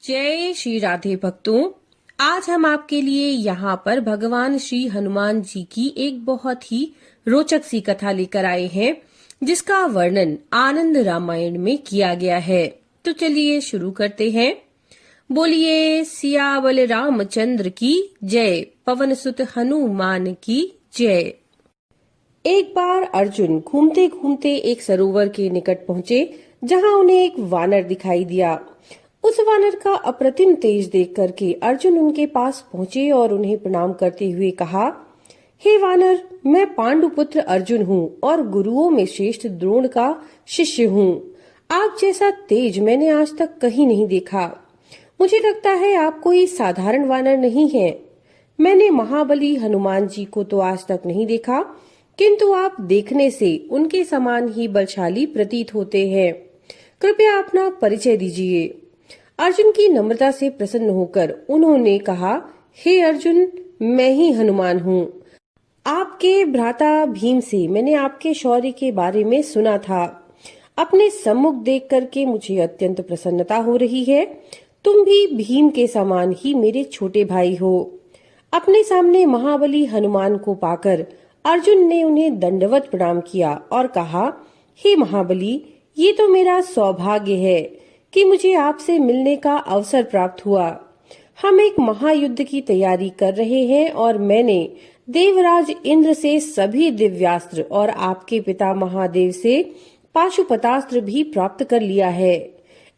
जय श्री राधे भक्तों। आज हम आपके लिए यहाँ पर भगवान श्री हनुमान जी की एक बहुत ही रोचक सी कथा लेकर आए हैं, जिसका वर्णन आनंद रामायण में किया गया है। तो चलिए शुरू करते हैं। बोलिए सियावल रामचंद्र की जय, पवन सुत हनुमान की जय। एक बार अर्जुन घूमते घूमते एक सरोवर के निकट पहुँचे, जहाँ उन्हें एक वानर दिखाई दिया। उस वानर का अप्रतिम तेज देख करके अर्जुन उनके पास पहुंचे और उन्हें प्रणाम करते हुए कहा, हे वानर, मैं पांडुपुत्र अर्जुन हूँ और गुरुओं में श्रेष्ठ द्रोण का शिष्य हूँ। आप जैसा तेज मैंने आज तक कहीं नहीं देखा। मुझे लगता है आप कोई साधारण वानर नहीं है। मैंने महाबली हनुमान जी को तो आज तक नहीं देखा, किंतु आप देखने से उनके समान ही बलशाली प्रतीत होते हैं। कृपया अपना परिचय दीजिए। अर्जुन की नम्रता से प्रसन्न होकर उन्होंने कहा, हे अर्जुन, मैं ही हनुमान हूँ। आपके भ्राता भीम से मैंने आपके शौर्य के बारे में सुना था। अपने सम्मुख देख करके मुझे अत्यंत प्रसन्नता हो रही है। तुम भी भीम के समान ही मेरे छोटे भाई हो। अपने सामने महाबली हनुमान को पाकर अर्जुन ने उन्हें दंडवत प्रणाम किया और कहा, हे महाबली, ये तो मेरा सौभाग्य है कि मुझे आपसे मिलने का अवसर प्राप्त हुआ। हम एक महायुद्ध की तैयारी कर रहे हैं और मैंने देवराज इंद्र से सभी दिव्यास्त्र और आपके पिता महादेव से पाशुपतास्त्र भी प्राप्त कर लिया है।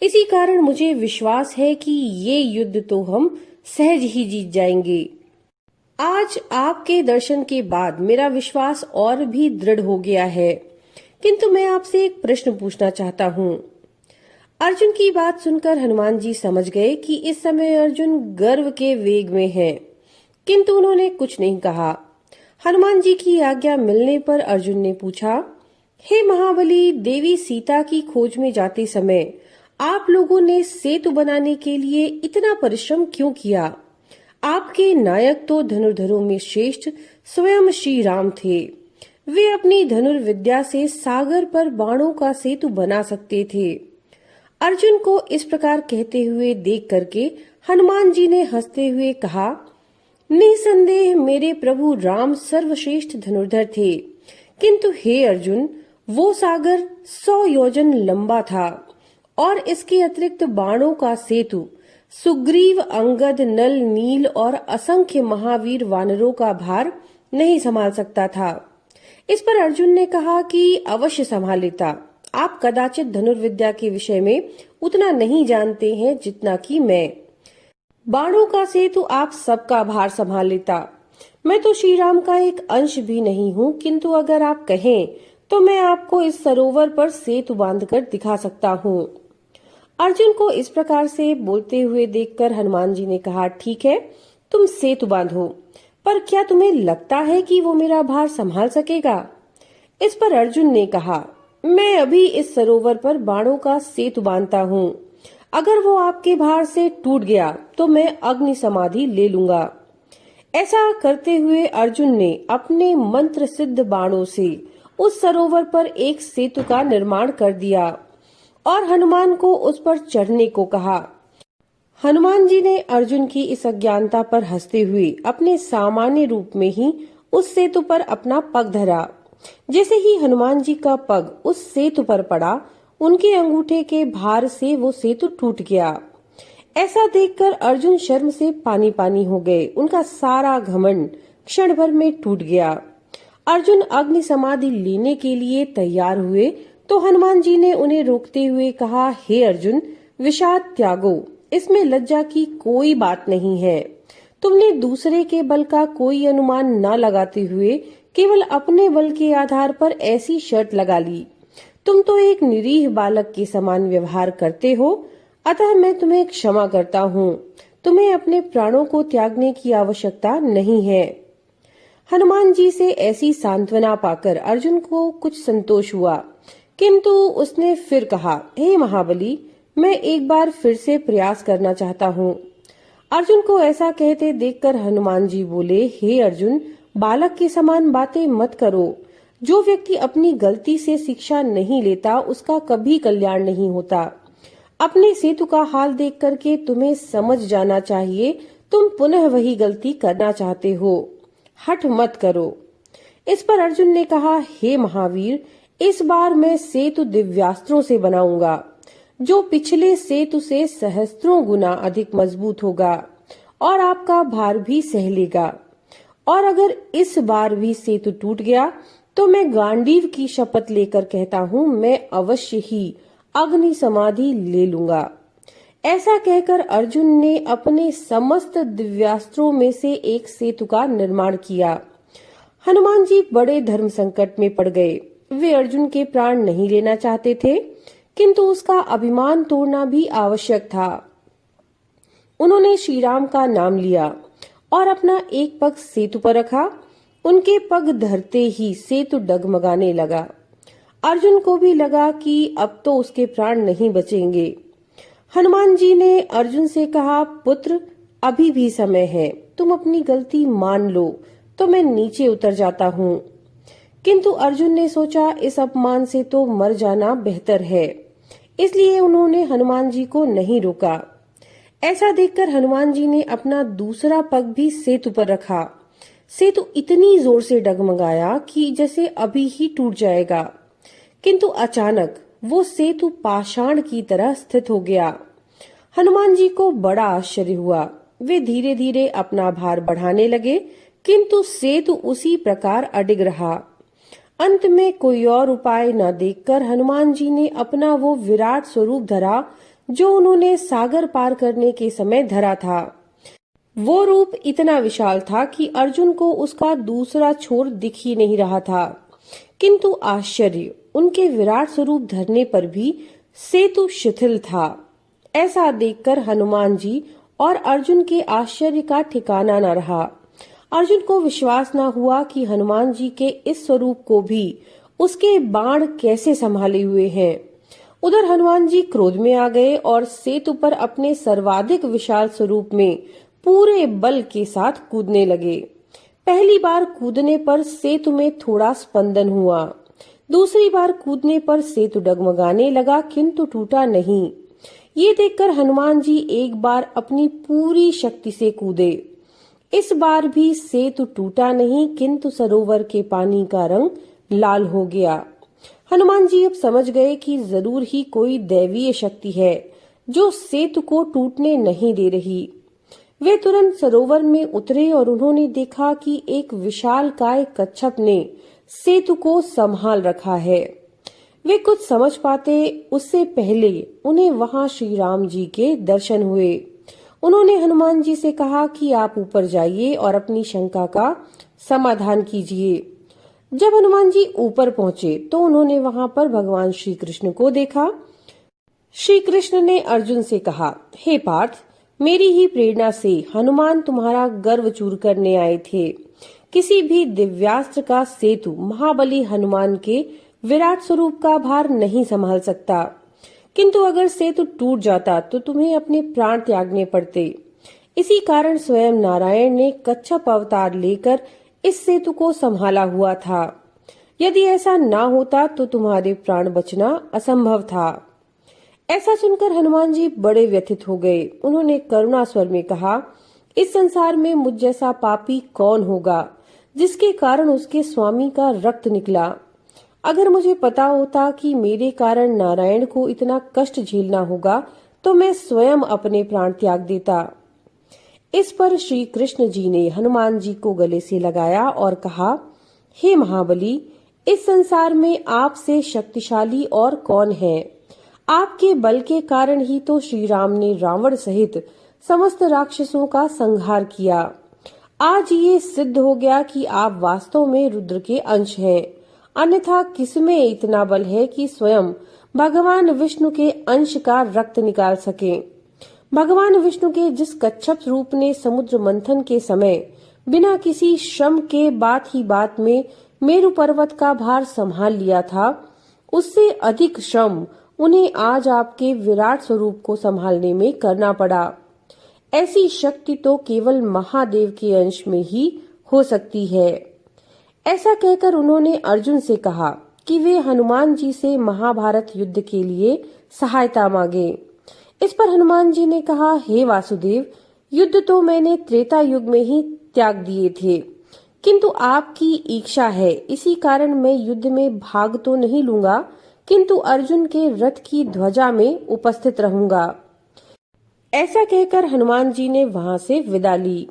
इसी कारण मुझे विश्वास है कि ये युद्ध तो हम सहज ही जीत जाएंगे। आज आपके दर्शन के बाद मेरा विश्वास और भी दृढ़ हो गया है, किंतु मैं आपसे एक प्रश्न पूछना चाहता हूँ। अर्जुन की बात सुनकर हनुमान जी समझ गए कि इस समय अर्जुन गर्व के वेग में हैं, किंतु उन्होंने कुछ नहीं कहा। हनुमान जी की आज्ञा मिलने पर अर्जुन ने पूछा, हे महाबली, देवी सीता की खोज में जाते समय आप लोगों ने सेतु बनाने के लिए इतना परिश्रम क्यों किया? आपके नायक तो धनुर्धरों में श्रेष्ठ स्वयं श्री राम थे। वे अपनी धनुर्विद्या से सागर पर बाणों का सेतु बना सकते थे। अर्जुन को इस प्रकार कहते हुए देख करके हनुमान जी ने हंसते हुए कहा, निसंदेह मेरे प्रभु राम सर्वश्रेष्ठ धनुर्धर थे, किंतु हे अर्जुन, वो सागर 100 योजन लंबा था और इसके अतिरिक्त बाणों का सेतु सुग्रीव, अंगद, नल, नील और असंख्य महावीर वानरों का भार नहीं संभाल सकता था। इस पर अर्जुन ने कहा कि अवश्य संभाल लेता। आप कदाचित धनुर्विद्या के विषय में उतना नहीं जानते हैं जितना कि मैं। बाणों का सेतु आप सबका भार संभाल लेता। मैं तो श्री राम का एक अंश भी नहीं हूँ, किंतु अगर आप कहें तो मैं आपको इस सरोवर पर सेतु बांधकर दिखा सकता हूँ। अर्जुन को इस प्रकार से बोलते हुए देखकर हनुमान जी ने कहा, ठीक है, तुम सेतु बांधो, पर क्या तुम्हें लगता है कि वो मेरा भार संभाल सकेगा? इस पर अर्जुन ने कहा, मैं अभी इस सरोवर पर बाणों का सेतु बांधता हूँ। अगर वो आपके भार से टूट गया तो मैं अग्नि समाधि ले लूंगा। ऐसा करते हुए अर्जुन ने अपने मंत्र सिद्ध बाणों से उस सरोवर पर एक सेतु का निर्माण कर दिया और हनुमान को उस पर चढ़ने को कहा। हनुमान जी ने अर्जुन की इस अज्ञानता पर हंसते हुए अपने सामान्य रूप में ही उस सेतु पर अपना पग धरा। जैसे ही हनुमान जी का पग उस सेतु पर पड़ा, उनके अंगूठे के भार से वो सेतु टूट गया। ऐसा देखकर अर्जुन शर्म से पानी पानी हो गए। उनका सारा घमंड क्षण भर में टूट गया। अर्जुन अग्नि समाधि लेने के लिए तैयार हुए तो हनुमान जी ने उन्हें रोकते हुए कहा, हे अर्जुन, विषाद त्यागो, इसमें लज्जा की कोई बात नहीं है। तुमने दूसरे के बल का कोई अनुमान न लगाते हुए केवल अपने बल के आधार पर ऐसी शर्त लगा ली। तुम तो एक निरीह बालक के समान व्यवहार करते हो, अतः मैं तुम्हें क्षमा करता हूँ। तुम्हें अपने प्राणों को त्यागने की आवश्यकता नहीं है। हनुमान जी से ऐसी सांत्वना पाकर अर्जुन को कुछ संतोष हुआ, किंतु उसने फिर कहा, हे महाबली, मैं एक बार फिर से प्रयास करना चाहता हूँ। अर्जुन को ऐसा कहते देखकर हनुमान जी बोले, हे अर्जुन, बालक के समान बातें मत करो। जो व्यक्ति अपनी गलती से शिक्षा नहीं लेता, उसका कभी कल्याण नहीं होता। अपने सेतु का हाल देख करके तुम्हें समझ जाना चाहिए तुम पुनः वही गलती करना चाहते हो। हठ मत करो। इस पर अर्जुन ने कहा, हे महावीर, इस बार मैं सेतु दिव्यास्त्रों से बनाऊंगा, जो पिछले सेतु से सहस्त्रों गुना अधिक मजबूत होगा और आपका भार भी सह लेगा। और अगर इस बार भी सेतु टूट गया तो मैं गांडीव की शपथ लेकर कहता हूँ, मैं अवश्य ही अग्नि समाधि ले लूंगा। ऐसा कहकर अर्जुन ने अपने समस्त दिव्यास्त्रों में से एक सेतु का निर्माण किया। हनुमान जी बड़े धर्म संकट में पड़ गए। वे अर्जुन के प्राण नहीं लेना चाहते थे, किंतु उसका अभिमान तोड़ना भी आवश्यक था। उन्होंने श्री राम का नाम लिया और अपना एक पग सेतु पर रखा। उनके पग धरते ही सेतु डगमगाने लगा। अर्जुन को भी लगा कि अब तो उसके प्राण नहीं बचेंगे। हनुमान जी ने अर्जुन से कहा, पुत्र, अभी भी समय है, तुम अपनी गलती मान लो तो मैं नीचे उतर जाता हूँ। किंतु अर्जुन ने सोचा, इस अपमान से तो मर जाना बेहतर है, इसलिए उन्होंने हनुमान जी को नहीं रोका। ऐसा देखकर हनुमान जी ने अपना दूसरा पग भी सेतु पर रखा। सेतु इतनी जोर से डगमगाया कि जैसे अभी ही टूट जाएगा, किंतु अचानक वो सेतु पाषाण की तरह स्थित हो गया। हनुमान जी को बड़ा आश्चर्य हुआ। वे धीरे धीरे अपना भार बढ़ाने लगे, किंतु सेतु उसी प्रकार अडिग रहा। अंत में कोई और उपाय न देखकर हनुमान जी ने अपना वो विराट स्वरूप धरा जो उन्होंने सागर पार करने के समय धरा था। वो रूप इतना विशाल था कि अर्जुन को उसका दूसरा छोर दिख ही नहीं रहा था। किंतु आश्चर्य, उनके विराट स्वरूप धरने पर भी सेतु शिथिल था। ऐसा देखकर हनुमान जी और अर्जुन के आश्चर्य का ठिकाना न रहा। अर्जुन को विश्वास न हुआ कि हनुमान जी के इस स्वरूप को भी उसके बाण कैसे संभाले हुए हैं। उधर हनुमान जी क्रोध में आ गए और सेतु पर अपने सर्वाधिक विशाल स्वरूप में पूरे बल के साथ कूदने लगे। पहली बार कूदने पर सेतु में थोड़ा स्पंदन हुआ। दूसरी बार कूदने पर सेतु डगमगाने लगा, किंतु टूटा नहीं। ये देखकर हनुमान जी एक बार अपनी पूरी शक्ति से कूदे। इस बार भी सेतु टूटा नहीं, किंतु सरोवर के पानी का रंग लाल हो गया। हनुमान जी अब समझ गए कि जरूर ही कोई दैवीय शक्ति है जो सेतु को टूटने नहीं दे रही। वे तुरंत सरोवर में उतरे और उन्होंने देखा कि एक विशालकाय कच्छप ने सेतु को संभाल रखा है। वे कुछ समझ पाते उससे पहले उन्हें वहां श्री राम जी के दर्शन हुए। उन्होंने हनुमान जी से कहा कि आप ऊपर जाइए और अपनी शंका का समाधान कीजिए। जब हनुमान जी ऊपर पहुंचे तो उन्होंने वहां पर भगवान श्री कृष्ण को देखा। श्री कृष्ण ने अर्जुन से कहा, हे पार्थ, मेरी ही प्रेरणा से हनुमान तुम्हारा गर्व चूर करने आए थे। किसी भी दिव्यास्त्र का सेतु महाबली हनुमान के विराट स्वरूप का भार नहीं संभाल सकता, किंतु अगर सेतु टूट जाता तो तुम्हें अपने प्राण त्यागने पड़ते। इसी कारण स्वयं नारायण ने कच्छप अवतार लेकर इस सेतु को संभाला हुआ था। यदि ऐसा ना होता तो तुम्हारे प्राण बचना असंभव था। ऐसा सुनकर हनुमान जी बड़े व्यथित हो गए। उन्होंने करुणा स्वर में कहा, इस संसार में मुझ जैसा पापी कौन होगा जिसके कारण उसके स्वामी का रक्त निकला। अगर मुझे पता होता कि मेरे कारण नारायण को इतना कष्ट झेलना होगा तो मैं स्वयं अपने प्राण त्याग देता। इस पर श्री कृष्ण जी ने हनुमान जी को गले से लगाया और कहा, हे महाबली, इस संसार में आपसे शक्तिशाली और कौन है। आपके बल के कारण ही तो श्री राम ने रावण सहित समस्त राक्षसों का संहार किया। आज ये सिद्ध हो गया कि आप वास्तव में रुद्र के अंश हैं, अन्यथा किसमें इतना बल है कि स्वयं भगवान विष्णु के अंश का रक्त निकाल सके। भगवान विष्णु के जिस कच्छप रूप ने समुद्र मंथन के समय बिना किसी श्रम के बात ही बात में मेरु पर्वत का भार संभाल लिया था, उससे अधिक श्रम उन्हें आज आपके विराट स्वरूप को संभालने में करना पड़ा। ऐसी शक्ति तो केवल महादेव के अंश में ही हो सकती है। ऐसा कहकर उन्होंने अर्जुन से कहा कि वे हनुमान जी से महाभारत युद्ध के लिए सहायता मांगे। इस पर हनुमान जी ने कहा, हे वासुदेव, युद्ध तो मैंने त्रेता युग में ही त्याग दिए थे, किंतु आपकी इच्छा है, इसी कारण मैं युद्ध में भाग तो नहीं लूंगा, किंतु अर्जुन के रथ की ध्वजा में उपस्थित रहूंगा। ऐसा कहकर हनुमान जी ने वहां से विदा ली।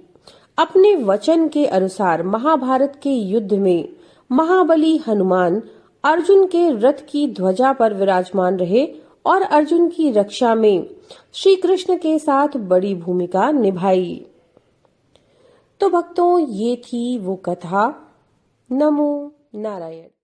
अपने वचन के अनुसार महाभारत के युद्ध में महाबली हनुमान अर्जुन के रथ की ध्वजा पर विराजमान रहे और अर्जुन की रक्षा में श्री कृष्ण के साथ बड़ी भूमिका निभाई। तो भक्तों, ये थी वो कथा। नमो नारायण।